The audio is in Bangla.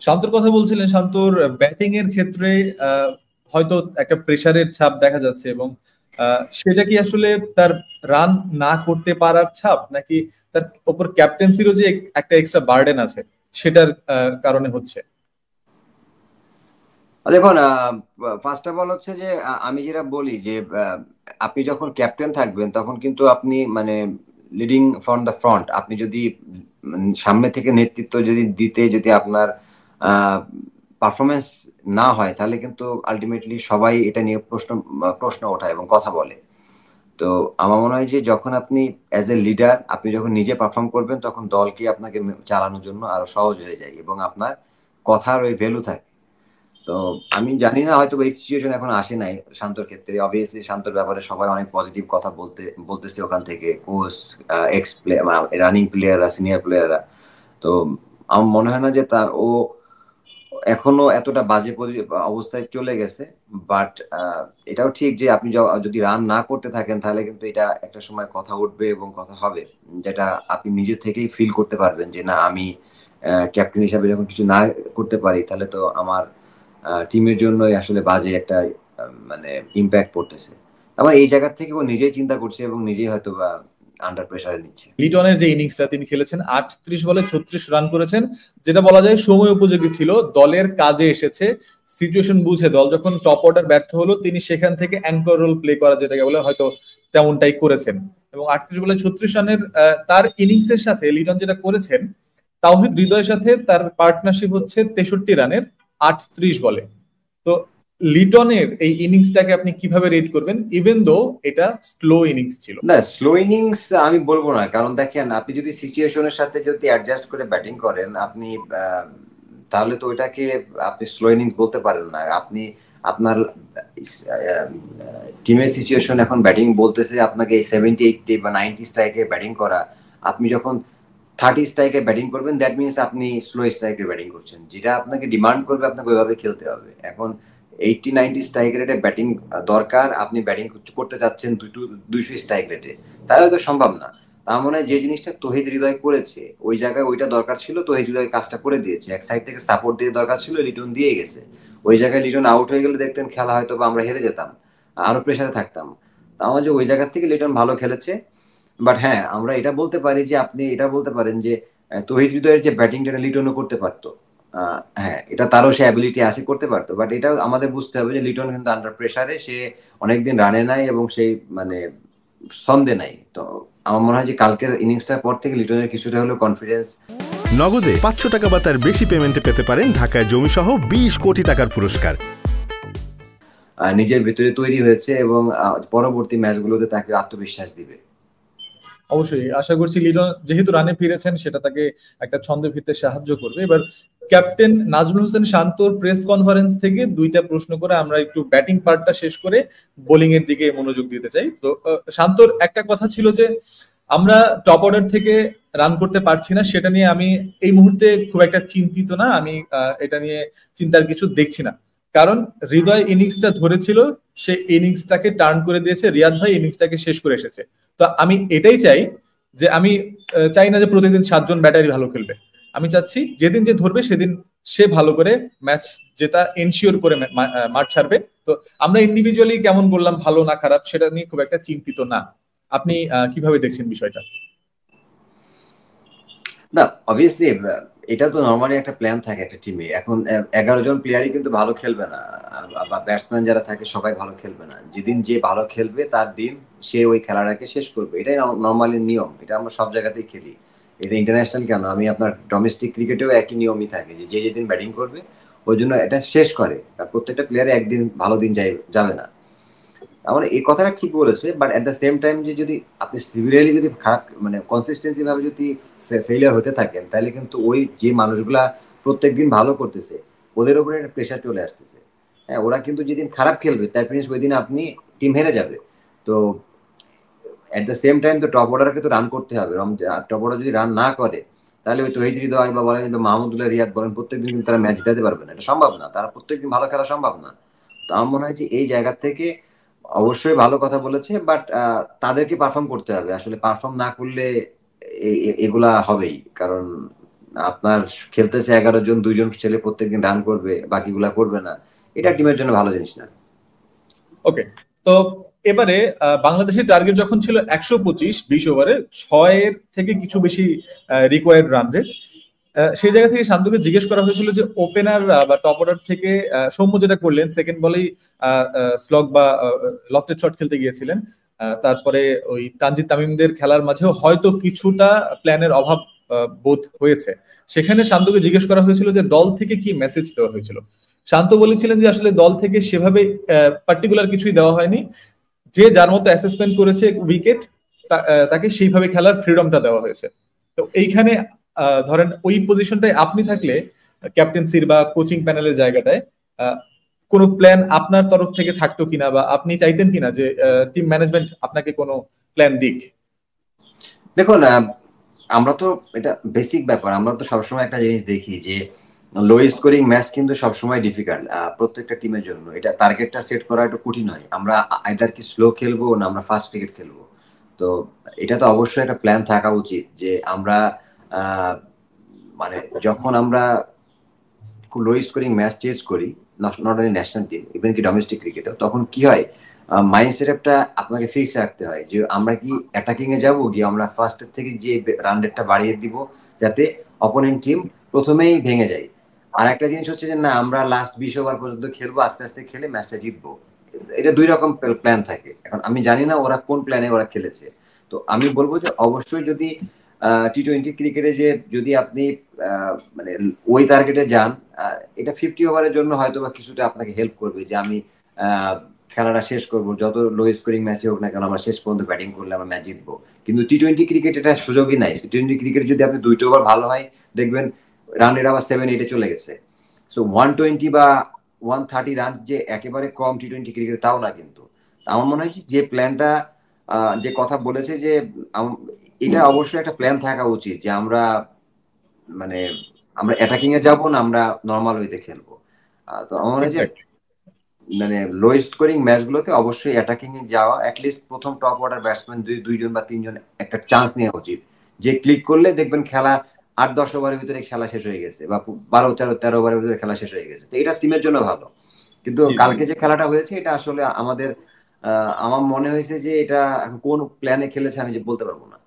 শান্তর কথা বলছিলেন, শান্তর ব্যাটিং এর ক্ষেত্রে আহ, হয়তো একটা প্রেসারের ছাপ দেখা যাচ্ছে, এবং সেটা কি আসলে তার রান না করতে পারার ছাপ, নাকি তার ওপর ক্যাপ্টেন্সিরও যে একটা এক্সট্রা বার্ডেন আছে সেটার কারণে হচ্ছে? দেখুন, ফার্স্ট অফ অল হচ্ছে যে আমি যেটা বলি যে আপনি যখন ক্যাপ্টেন থাকবেন তখন কিন্তু আপনি মানে লিডিং ফ্রম দ্য ফ্রন্ট, আপনি যদি সামনে থেকে নেতৃত্ব যদি দিতে যদি আপনার পারফরমেন্স না হয় তাহলে কিন্তু আলটিমেটলি সবাই এটা নিয়ে প্রশ্ন ওঠায় এবং কথা বলে। তো আমার মনে হয় যে যখন আপনি অ্যাজ এ লিডার আপনি যখন নিজে পারফর্ম করবেন তখন দলকে আপনাকে চালানোর জন্য আরো সহজ হয়ে যায় এবং আপনার কথার ওই ভ্যালু থাকে। তো আমি জানি না, হয়তো এই সিচুয়েশন এখন আসে নাই শান্তর ক্ষেত্রে। অবভিয়াসলি শান্তর ব্যাপারে সবাই অনেক পজিটিভ কথা বলতেছে ওখান থেকে, কোচ, এক্স প্লেয়ার, রানিং প্লেয়াররা, সিনিয়র প্লেয়াররা। তো আমার মনে হয় না যে তার ও এখনো এতটা বাজে অবস্থায় চলে গেছে। বাট এটাও ঠিক যে আপনি যদি রান না করতে থাকেন তাহলে কিন্তু এটা একটা সময় কথা উঠবে এবং কথা হবে, যেটা আপনি নিজে থেকেই ফিল করতে পারবেন যে না, আমি ক্যাপ্টেন হিসাবে যখন কিছু না করতে পারি তাহলে তো আমার টিমের জন্যই আসলে বাজে একটা মানে ইম্প্যাক্ট পড়তেছে। আমার এই জায়গা থেকে ও নিজেই চিন্তা করছে এবং নিজেই হয়তো বা আন্ডার প্রেসারে নিচ্ছে। লিটনের যে ইনিংসটা তিনি খেলেছেন, 38 বলে 36 রান করেছেন, যেটা বলা যায় সময় উপযোগী ছিল, দলের কাজে এসেছে। সিচুয়েশন বুঝে দল যখন টপ অর্ডার ব্যর্থ হলো, তিনি সেখান থেকে অ্যাঙ্কর রোল প্লে করা যেটাকে বলে, হয়তো তেমনটাই করেছেন। এবং 38 বলে 36 রানের তার ইনিংসের সাথে লিটন যেটা করেছেন, তাওহিদ হৃদয়ের সাথে তার পার্টনারশিপ হচ্ছে 63 রানের 38 বলে। তো লিটনের এই ইনিংসটাকে আপনি কিভাবে রেট করবেন, ইভেন দো এটা স্লো ইনিংস ছিল? না, স্লো ইনিংস আমি বলবো না, কারণ দেখেন আপনি যদি সিচুয়েশনের সাথে যদি অ্যাডজাস্ট করে ব্যাটিং করেন আপনি আহ, তাহলে তো ওইটাকে আপনি স্লো ইনিংস বলতে পারেন না। আপনি আপনার টিমের সিচুয়েশন এখন ব্যাটিং বলতেছে আপনাকে 70, 80 বা 90 স্ট্রাইকে ব্যাটিং করা। আপনি যখন 30 স্ট্রাইকে ব্যাটিং করবেন দ্যাট মিনস আপনি স্লো স্ট্রাইকে ব্যাটিং করছেন, যেটা আপনাকে ডিমান্ড করবে আপনাকে ওইভাবে খেলতে হবে। এখন 80, 90 স্ট্রাইক রেটে ব্যাটিং দরকার, আপনি ব্যাটিং করতে চাচ্ছেন 200 স্ট্রাইক রেটে, তাহলে তো সম্ভব না। তার মানে যে জিনিসটা তহিদ হৃদয় করেছে ওই জায়গায় ওইটা দরকার ছিল, তহিদ হৃদয় কাজটা করে দিয়েছে। এক সাইড থেকে সাপোর্ট দিয়ে দরকার ছিল, লিটন দিয়ে গেছে। ওই জায়গায় লিটন আউট হয়ে গেলে দেখতেন খেলা হয়তো বা আমরা হেরে যেতাম, আরো প্রেসারে থাকতাম। তা আমার যে ওই জায়গা থেকে লিটন ভালো খেলেছে। বাট হ্যাঁ, আমরা এটা বলতে পারি যে আপনি এটা বলতে পারেন যে তহিদ হৃদয়ের যে ব্যাটিংটা লিটনও করতে পারতো। হ্যাঁ, এটা তারও সে অ্যাবিলিটি আছে, করতে পারতো। বাট এটাও আমাদের বুঝতে হবে যে লিটন কিন্তু আন্ডার প্রেসারে সে অনেকদিন রানে নাই এবং সেই মানে ছন্দে নাই। তো আমার মনে হয় যে কালকের ইনিংসটার পর থেকে লিটনের কিছুটা হলেও কনফিডেন্স। নগদে 500 টাকা বা তার বেশি পেমেন্টে পেতে পারেন ঢাকায় জমিসহ 20 কোটি টাকার পুরস্কার। নিজের ভেতরে তৈরি হয়েছে এবং পরবর্তী ম্যাচগুলোতে তাকে আত্মবিশ্বাস দিবে। অবশ্যই আশা করছি লিটন যেহেতু রানে ফিরেছেন, সেটা তাকে একটা ছন্দে ফিরতে সাহায্য করবে। এবার ক্যাপ্টেন নাজমুল হোসেন শান্তর প্রেস কনফারেন্স থেকে দুইটা প্রশ্ন করে আমরা একটু ব্যাটিং পার্টটা শেষ করে বোলিং এর দিকে মনোযোগ দিতে চাই। তো শান্তর একটা কথা ছিল যে আমরা টপ অর্ডার থেকে রান করতে পারছি না, সেটা নিয়ে আমি এই মুহূর্তে খুব একটা চিন্তিত না। আমি এটা নিয়ে চিন্তার কিছু দেখছি না, কারণ হৃদয় ইনিংসটা ধরেছিল, সে ইনিংসটাকে টার্ন করে দিয়েছে, রিয়াদ ভাই ইনিংসটাকে শেষ করে এসেছে। তো আমি এটাই চাই, যে আমি চাই না যে প্রতিদিন 7 জন ব্যাটারি ভালো খেলবে। আমি চাচ্ছি যেদিন যে ধরবে সেদিন সে ভালো করে ম্যাচ জেতা এনশিওর করে মাঠ ছাড়বে। তো আমরা ইন্ডিভিজুয়ালি কেমন করলাম, ভালো না খারাপ, সেটা নিয়ে খুব একটা চিন্তিত না। আপনি কিভাবে দেখছেন বিষয়টা? না, অবভিয়াসলি এটা তো নর্মালি একটা প্ল্যান থাকে একটা টিমে। এখন 11 জন প্লেয়ারই কিন্তু ভালো খেলবে না, বা ব্যাটসম্যান যারা থাকে সবাই ভালো খেলবে না। যেদিন যে ভালো খেলবে তার দিন সে ওই খেলাটাকে শেষ করবে, এটাই নর্মালি নিয়ম। এটা আমরা সব জায়গাতেই খেলি, এটা ইন্টারন্যাশনাল কেন, আমি আপনার ডোমেস্টিক ক্রিকেটেও একই নিয়মই থাকে যে যে যেদিন ব্যাটিং করবে ওই জন্য এটা শেষ করে। আর প্রত্যেকটা প্লেয়ারে একদিন ভালো দিন যাবে না। আমার এই কথাটা ঠিক বলেছে, but at the same time যে যদি আপনি সিভিয়ারলি যদি খারাপ মানে কনসিস্টেন্সি ভাবে যদি ফেলিয়ার হতে থাকেন তাহলে কিন্তু ওই যে মানুষগুলা প্রত্যেকদিন ভালো করতেছে ওদের উপরে একটা প্রেশার চলে আসতেছে। হ্যাঁ, ওরা কিন্তু যেদিন খারাপ খেলবে তার ফিনিশ ওই দিন আপনি টিম হেরে যাবে। তো এট দ্য সেম টাইম তো টপ অর্ডারকে তো রান করতে হবে। টপ অর্ডার যদি রান না করে তাহলে ওই তহিদ হৃদয় বা বলেন মাহমুদুল্লাহ রিয়াদ বলেন প্রত্যেকদিন কিন্তু তারা ম্যাচ জিতাতে পারবে না, এটা সম্ভব না। তারা প্রত্যেকদিন ভালো খেলা সম্ভব না। তো আমার মনে হয় যে এই জায়গা থেকে অবশ্যই ভালো কথা বলেছে, বাট তাদেরকে পারফর্ম করতে হবে। আসলে পারফর্ম না করলে এগুলা হবেই, কারণ আপনার খেলতেছে 11 জন, 2 জন ছেলে প্রত্যেকদিন রান করবে, বাকিগুলা করবে না, এটা টিমের জন্য ভালো জিনিস না। ওকে, তো এবারে বাংলাদেশের টার্গেট যখন ছিল 125 20 ওভারে 6-এর থেকে কিছু বেশি রিকোয়ার্ড রান রেট, সেই জায়গা থেকে শান্তকে জিজ্ঞেস করা হয়েছিল যে ওপেনার বা টপ অর্ডার থেকে সৌম্য যেটা করলেন, সেকেন্ড বলেই স্লগ বা লফটেড শট খেলতে গিয়েছিলেন, তারপরে ওই তানজিদ তামিমদের খেলার মাঝেও হয়তো কিছুটা প্ল্যানের অভাব বোধ হয়েছে। সেখানে শান্তকে জিজ্ঞেস করা হয়েছিল যে দল থেকে কি মেসেজ দেওয়া হয়েছিল। শান্ত বলেছিলেন যে আসলে দল থেকে সেভাবে পার্টিকুলার কিছুই দেওয়া হয়নি, যে যার মতো অ্যাসেসমেন্ট করেছে উইকেট তাকে সেইভাবে খেলার ফ্রিডমটা দেওয়া হয়েছে। তো এইখানে ধরেন ওই পজিশনটায় আপনি থাকলে ক্যাপ্টেন্সির বা কোচিং প্যানেলের জায়গাটায় কোনো প্ল্যান আপনার তরফ থেকে থাকতো কিনা, বা আপনি চাইতেন কিনা যে টিম ম্যানেজমেন্ট আপনাকে কোনো প্ল্যান দিক? দেখুন, আমরা তো এটা বেসিক ব্যাপার, আমরা তো সবসময় একটা জিনিস দেখি যে লো স্কোরিং ম্যাচ কিন্তু সবসময় ডিফিকাল্ট প্রত্যেকটা টিমের জন্য। এটা টার্গেটটা সেট করা একটু কঠিন হয়, আমরা আইদার কি স্লো খেলবো না আমরা ফাস্ট ক্রিকেট খেলবো। তো এটা তো অবশ্যই একটা প্ল্যান থাকা উচিত যে আমরা মানে যখন আমরা খুব লো স্কোরিং ম্যাচ চেস করি, not only national team, even কি ডোমেস্টিক ক্রিকেটে, তখন কি হয় মাইন্ড সেটআপটা আপনাকে ফিক্স রাখতে হয় যে আমরা কি অ্যাটাকিং এ যাবো, গিয়ে আমরা ফার্স্টের থেকে যে রান রেটটা বাড়িয়ে দিব যাতে অপোনেন্ট টিম প্রথমেই ভেঙে যায়। আর একটা জিনিস হচ্ছে যে না, আমরা লাস্ট 20 ওভার পর্যন্ত খেলবো, আস্তে আস্তে খেলে ম্যাচটা জিতবো। এটা দুই রকম প্ল্যান থাকে। এখন আমি জানি না ওরা কোন প্ল্যানে ওরা খেলেছে। তো আমি বলবো যে অবশ্যই যদি টি-20 ক্রিকেটে যে যদি আপনি মানে ওই টার্গেটে যান, এটা 50 ওভারের জন্য হয়তো বা কিছুটা আপনাকে হেল্প করবে যে আমি খেলাটা শেষ করব, যত লো স্কোরিং ম্যাচই হোক না কেন আমরা শেষ পর্যন্ত ব্যাটিং করলে আমরা ম্যাচ জিতবো। কিন্তু টি-20 ক্রিকেট এটা সুযোগই নাই। টি-20 ক্রিকেট যদি আপনি 2টা ওভার ভালো হয়, দেখবেন রান রেট আবার 7-8 চলে গেছে। সো 120 বা 130 রান যে একেবারে কম টি-20 ক্রিকেট তাও না। কিন্তু আমার মনে হয় যে প্ল্যানটা যে কথা বলেছে যে এটা অবশ্যই একটা প্ল্যান থাকা উচিত যে আমরা মানে আমরা অ্যাটাকিং এ যাব না আমরা নরমাল ওয়েতে খেলবো। তো আমার মনে হয় যে মানে লো স্কোরিং ম্যাচগুলোতে অবশ্যই অ্যাটাকিং এ যাওয়া, অ্যাটলিস্ট প্রথম টপ অর্ডার ব্যাটসম্যান 2জন বা 3জন একটা চান্স নেওয়া উচিত, যে ক্লিক করলে দেখবেন খেলা 8-10 ওভারের ভিতরে খেলা শেষ হয়ে গেছে, বা 12-13 ওভারের ভিতরে খেলা শেষ হয়ে গেছে। তো এটা টিমের জন্য ভালো। কিন্তু কালকে যে খেলাটা হয়েছে এটা আসলে আমাদের আমার মনে হয়েছে যে এটা কোন প্ল্যানে খেলেছে আমি যে বলতে পারবো না।